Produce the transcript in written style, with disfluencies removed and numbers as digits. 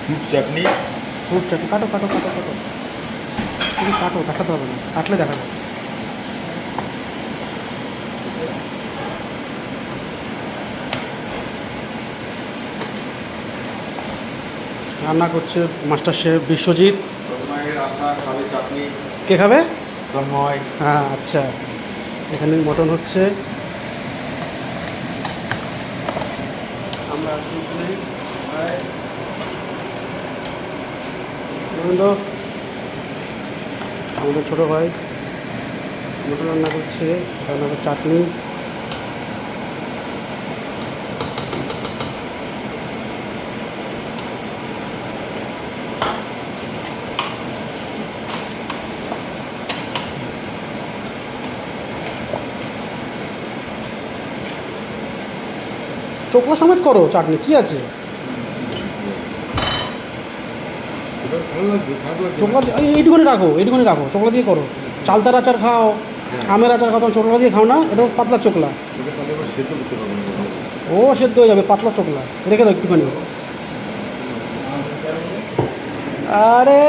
Fruit চাটনি। Fruit চাটনি কাটো কাটো কাটো কাটো, তুমি কাটো, দেখাতে হবে না, কাটলে দেখাবে। রান্না করছে মাস্টার শেফ বিশ্বজিৎ। তন্ময়ের রান্না খাবে চাটনি। কে খাবে? তন্ময়। হ্যাঁ আচ্ছা, এখানে মটন হচ্ছে। আমরা আছি এখানে। গোবিন্দ, আমাদের ছোটো ভাই মটন রান্না করছে, রান্না করছে চাটনি। চোখলা সমেত করো চাটনি, কি আছে? ওটা ভালো লাগবে, খারাপ লাগবে চোখলা না। এইটুকুনি রাখো, এইটুকুনি রাখো, চোখলা দিয়ে করো। চালতার আচার খাও, আমের আচার খাও, তখন চোখলা দিয়ে খাও না, এটা তো পাতলা চোখলা। ওটা তাহলে আবার সেদ্ধ করতে পারবো না। ও সেদ্ধ হয়ে যাবে, পাতলা চোখলা, রেখে দাও একটুখানি। আরে